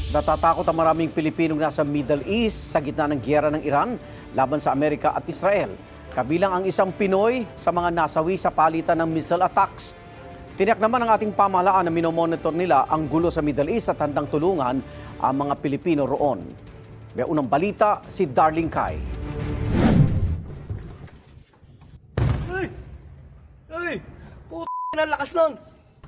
Natatakot ang maraming Pilipinong nasa Middle East sa gitna ng giyera ng Iran laban sa Amerika at Israel. Kabilang ang isang Pinoy sa mga nasawi sa palitan ng missile attacks. Tiniyak naman ng ating pamahalaan na minomonitor nila ang gulo sa Middle East at handang tulungan ang mga Pilipino roon. May unang balita si Darling Kai. Ay! Puta, lakas nun!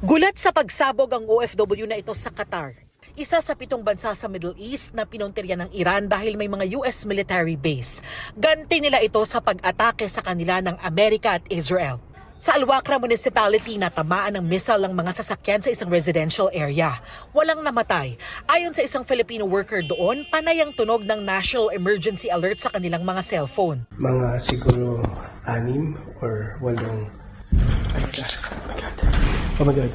Gulat sa pagsabog ang OFW na ito sa Qatar. Isa sa 7 bansa sa Middle East na pinuntirya ng Iran dahil may mga US military base. Ganti nila ito sa pag-atake sa kanila ng Amerika at Israel. Sa Al-Wakra Municipality, natamaan ng missile ang mga sasakyan sa isang residential area. Walang namatay. Ayon sa isang Filipino worker doon, panay ang tunog ng National Emergency Alert sa kanilang mga cellphone. Mga siguro 6 or 8. Oh my God.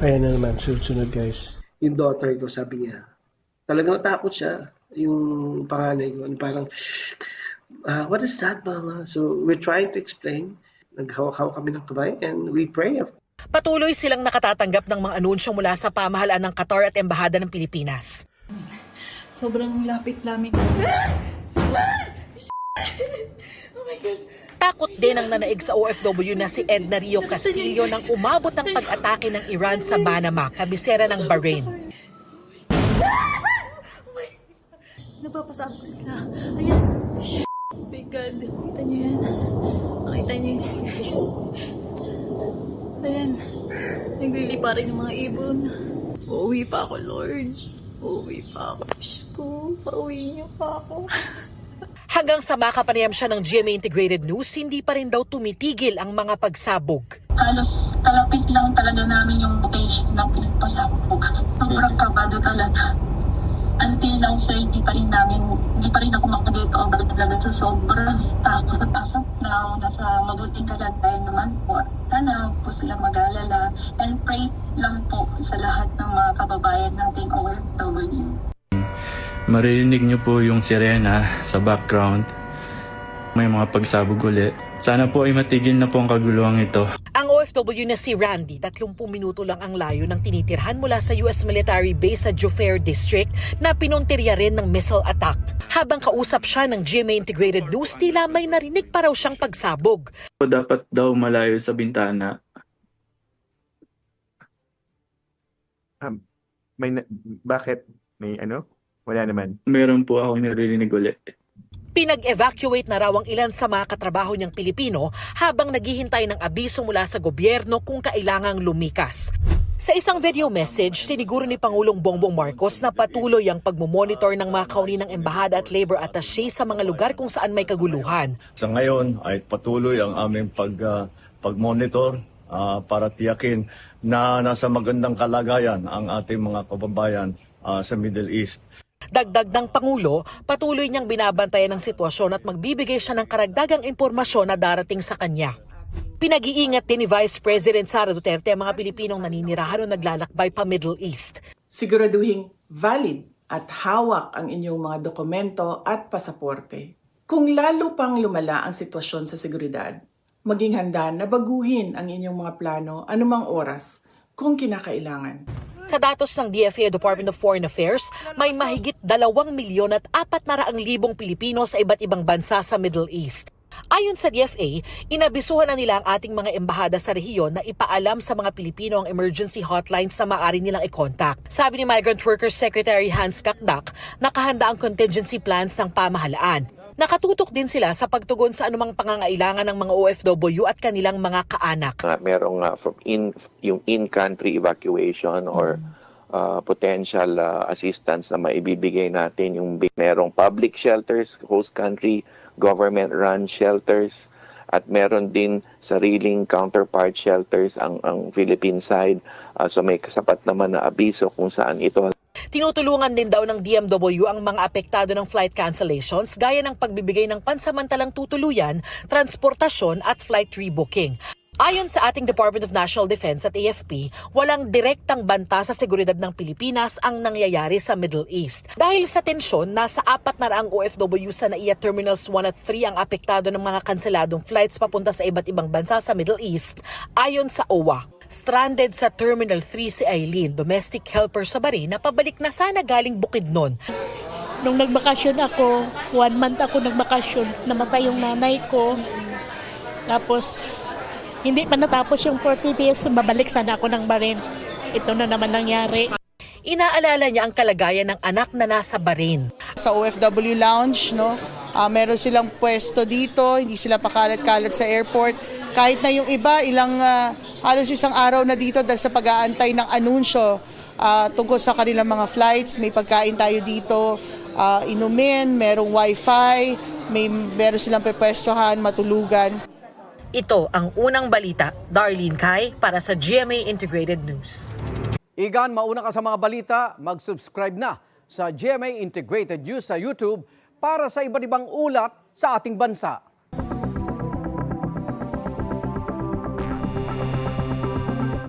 Ayan na naman, sunod guys. Yung daughter ko, sabi niya, talagang natakot siya. Yung panganay ko, parang, what is that, mama? So we're trying to explain. Naghawak-hawak kami ng kamay and we pray. Patuloy silang nakatatanggap ng mga anunsyo mula sa pamahalaan ng Qatar at Embahada ng Pilipinas. Sobrang lapit namin. Oh my God. Takot din ang nanaig sa OFW na si Edna Rio Castillo nang umabot ang pag-atake ng Iran sa Manama, kabisera ng Bahrain. Napapasabi ko sila. Ayan. Oh my God. Kita niyo yan. Makita niyo yan, guys. Ayan. Naglilipa rin yung mga ibon. Uuwi pa ako, Lord. Uuwi pa ako. Diyos ko. Pauwi niyo pa ako. Hanggang sa makapanayam siya ng GMA Integrated News, hindi pa rin daw tumitigil ang mga pagsabog. Halos kalapit lang talaga namin yung location ng pasabog. Sobrang kabado talaga. Until now, sir, hindi pa rin ako makaget over talaga sa sobrang takot. As of now, nasa mabuting kalagayan naman po. Sana po sila mag-alala and pray lang po sa lahat ng mga kababayan nating OFW. Maririnig niyo po yung sirena sa background. May mga pagsabog ulit. Sana po ay matigil na po ang kaguluhan ito. Ang OFW na si Randy, 30 minuto lang ang layo ng tinitirhan mula sa US military base sa Jufair District na pinuntirya rin ng missile attack. Habang kausap siya ng GMA Integrated News, tila may narinig pa raw siyang pagsabog. Dapat daw malayo sa bintana. Bakit? May ano? Wala naman. Meron po ako narinig ulit. Pinag-evacuate na raw ang ilan sa mga katrabaho niyang Pilipino habang naghihintay ng abiso mula sa gobyerno kung kailangang lumikas. Sa isang video message, siniguro ni Pangulong Bongbong Marcos na patuloy ang pagmumonitor ng mga kauni ng embahada at labor attaché sa mga lugar kung saan may kaguluhan. Sa ngayon ay patuloy ang aming pag-monitor para tiyakin na nasa magandang kalagayan ang ating mga kababayan sa Middle East. Dagdag ng Pangulo, patuloy niyang binabantayan ang sitwasyon at magbibigay siya ng karagdagang impormasyon na darating sa kanya. Pinag-iingat din ni Vice President Sara Duterte ang mga Pilipinong naninirahan o naglalakbay pa Middle East. Siguraduhin valid at hawak ang inyong mga dokumento at pasaporte. Kung lalo pang lumala ang sitwasyon sa seguridad, maging handa na baguhin ang inyong mga plano anumang oras kung kinakailangan. Sa datos ng DFA Department of Foreign Affairs, may mahigit 2,400,000 Pilipino sa iba't ibang bansa sa Middle East. Ayon sa DFA, inabisuhan na nila ang ating mga embahada sa rehiyon na ipaalam sa mga Pilipino ang emergency hotlines na maaari nilang i-contact. Sabi ni Migrant Workers Secretary Hans Kakdak, nakahanda ang contingency plans ng pamahalaan. Nakatutok din sila sa pagtugon sa anumang pangangailangan ng mga OFW at kanilang mga kaanak. Merong yung in-country evacuation or potential assistance na maibibigay natin. Yung merong public shelters, host country, government-run shelters, at meron din sariling counterpart shelters ang Philippine side. So may kasapat naman na abiso kung saan ito. Tinutulungan din daw ng DMW ang mga apektado ng flight cancellations gaya ng pagbibigay ng pansamantalang tutuluyan, transportasyon at flight rebooking. Ayon sa ating Department of National Defense at AFP, walang direktang banta sa seguridad ng Pilipinas ang nangyayari sa Middle East. Dahil sa tensyon, nasa 400 OFW sa NAIA Terminals 1 at 3 ang apektado ng mga kanseladong flights papunta sa iba't ibang bansa sa Middle East, ayon sa OWA. Stranded sa Terminal 3 si Eileen, domestic helper sa Bahrain na pabalik na sana galing Bukidnon. Nung nagbakasyon ako, 1 month ako nagbakasyon, namatay yung nanay ko. Tapos, hindi pa natapos yung 40 days, babalik sana ako ng Bahrain. Ito na naman nangyari. Inaalala niya ang kalagayan ng anak na nasa Bahrain. Sa OFW Lounge, no, meron silang pwesto dito, hindi sila pakalat-kalat sa airport. Kahit na yung iba, halos isang araw na dito dahil sa pag-aantay ng anunsyo tungkol sa kanilang mga flights. May pagkain tayo dito, inumin, merong wifi, meron silang pepwestohan, matulugan. Ito ang unang balita. Darlene Kai para sa GMA Integrated News. Igan, mauna ka sa mga balita, mag-subscribe na sa GMA Integrated News sa YouTube para sa iba't ibang ulat sa ating bansa.